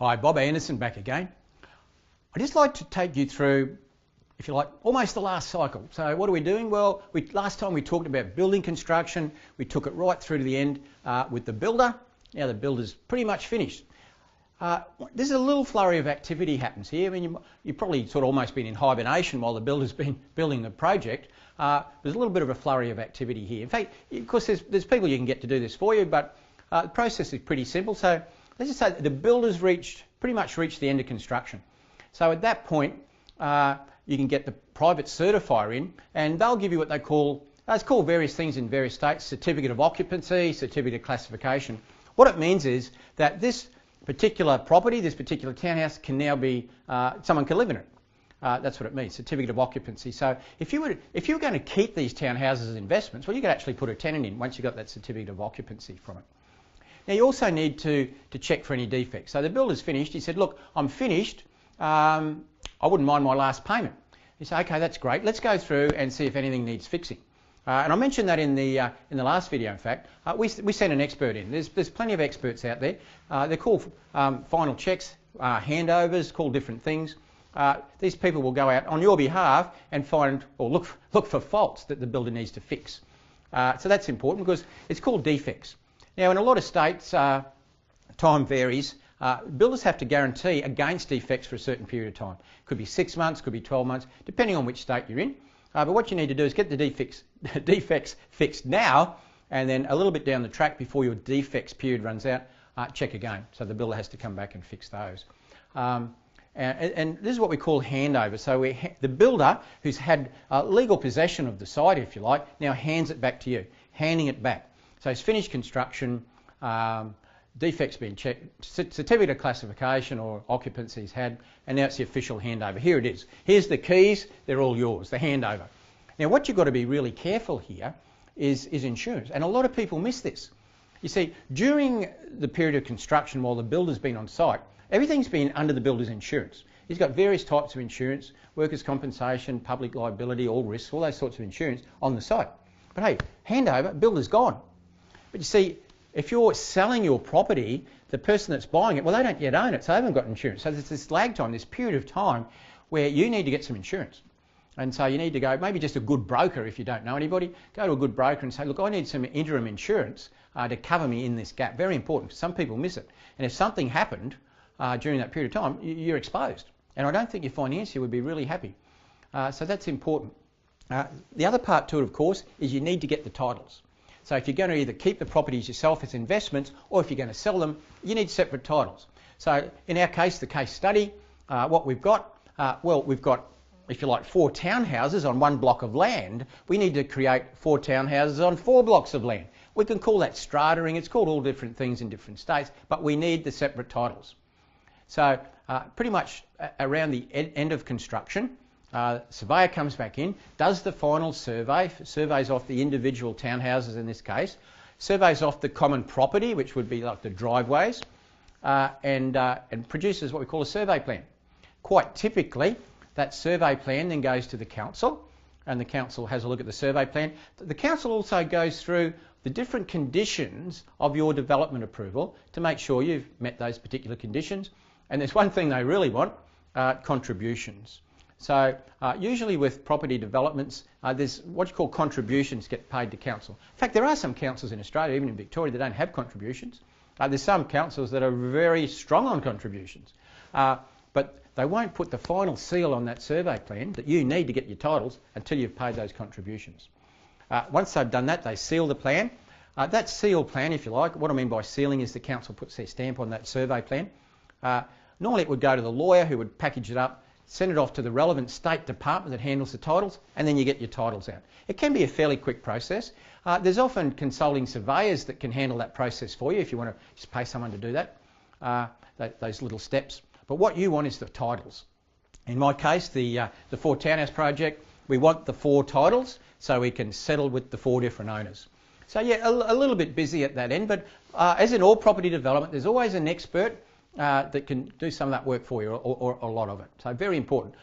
Hi, Bob Andersen back again. I'd just like to take you through, if you like, almost the last cycle. So what are we doing? Well, last time we talked about building construction. We took it right through to the end with the builder. Now the builder's pretty much finished. There's a little flurry of activity happens here. I mean, you've probably sort of almost been in hibernation while the builder's been building the project. There's a little bit of a flurry of activity here. In fact, of course, there's people you can get to do this for you, but the process is pretty simple. So let's just say that the builder's pretty much reached the end of construction. So at that point, you can get the private certifier in, and they'll give you what they call, it's called various things in various states: certificate of occupancy, certificate of classification. What it means is that this particular property, this particular townhouse, can now be, someone can live in it. That's what it means, certificate of occupancy. So if you were going to keep these townhouses as investments, well, you could actually put a tenant in once you got that certificate of occupancy from it. Now you also need to check for any defects. So the builder's finished. He said, look, I'm finished. I wouldn't mind my last payment. You say, okay, that's great. Let's go through and see if anything needs fixing. And I mentioned that in the last video. In fact, we sent an expert in. There's plenty of experts out there. They're called final checks, handovers, called different things. These people will go out on your behalf and find or look for faults that the builder needs to fix. So that's important because it's called defects. Now, in a lot of states, time varies. Builders have to guarantee against defects for a certain period of time. Could be 6 months, could be 12 months, depending on which state you're in. But what you need to do is get the defects fixed now, and then a little bit down the track before your defects period runs out, check again. So the builder has to come back and fix those. And this is what we call handover. So the builder, who's had legal possession of the site, if you like, now hands it back to you, handing it back. So it's finished construction, defects been checked, certificate of classification or occupancy's had, and now it's the official handover. Here it is. Here's the keys, they're all yours, the handover. Now what you've got to be really careful here is insurance, and a lot of people miss this. You see, during the period of construction while the builder's been on site, everything's been under the builder's insurance. He's got various types of insurance, workers' compensation, public liability, all risks, all those sorts of insurance on the site. But hey, handover, builder's gone. But you see, if you're selling your property, the person that's buying it, well, they don't yet own it, so they haven't got insurance. So there's this lag time, this period of time where you need to get some insurance. And so you need to go, maybe just a good broker if you don't know anybody, go to a good broker and say, look, I need some interim insurance to cover me in this gap. Very important, because some people miss it. And if something happened during that period of time, you're exposed. And I don't think your financier would be really happy. So that's important. The other part to it, of course, is you need to get the titles. So if you're going to either keep the properties yourself as investments, or if you're going to sell them, you need separate titles. So in our case, the case study, what we've got, well, we've got, if you like, 4 townhouses on 1 block of land. We need to create 4 townhouses on 4 blocks of land. We can call that stratering. It's called all different things in different states, but we need the separate titles. So pretty much around the end of construction, surveyor comes back in, does the final survey, surveys off the individual townhouses in this case, surveys off the common property, which would be like the driveways, and produces what we call a survey plan. Quite typically, that survey plan then goes to the council, and the council has a look at the survey plan. The council also goes through the different conditions of your development approval to make sure you've met those particular conditions. And there's one thing they really want, contributions. So usually with property developments, there's what you call contributions get paid to council. In fact, there are some councils in Australia, even in Victoria, that don't have contributions. There's some councils that are very strong on contributions. But they won't put the final seal on that survey plan that you need to get your titles until you've paid those contributions. Once they've done that, they seal the plan. That seal plan, if you like, what I mean by sealing is the council puts their stamp on that survey plan. Normally it would go to the lawyer who would package it up, send it off to the relevant state department that handles the titles, and then you get your titles out. It can be a fairly quick process. There's often consulting surveyors that can handle that process for you if you want to just pay someone to do that, those little steps. But what you want is the titles. In my case, the 4 townhouse project, we want the 4 titles so we can settle with the 4 different owners. So yeah, a little bit busy at that end, but as in all property development, there's always an expert that can do some of that work for you, or a lot of it. So very important.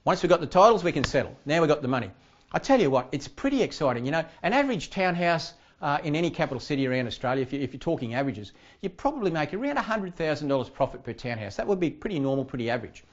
Once we've got the titles, we can settle. Now we've got the money. I tell you what, it's pretty exciting. You know, an average townhouse in any capital city around Australia, if you're talking averages, you probably make around $100,000 profit per townhouse. That would be pretty normal, pretty average.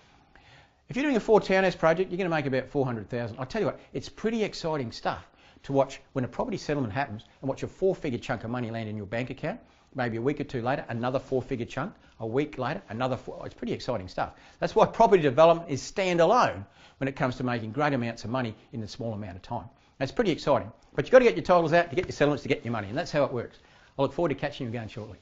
If you're doing a 4 townhouse project, you're going to make about $400,000. I'll tell you what, it's pretty exciting stuff to watch when a property settlement happens and watch a 4-figure chunk of money land in your bank account. Maybe a week or two later, another 4-figure chunk. A week later, another 4. It's pretty exciting stuff. That's why property development is standalone when it comes to making great amounts of money in a small amount of time. It's pretty exciting. But you've got to get your titles out to get your settlements to get your money, and that's how it works. I look forward to catching you again shortly.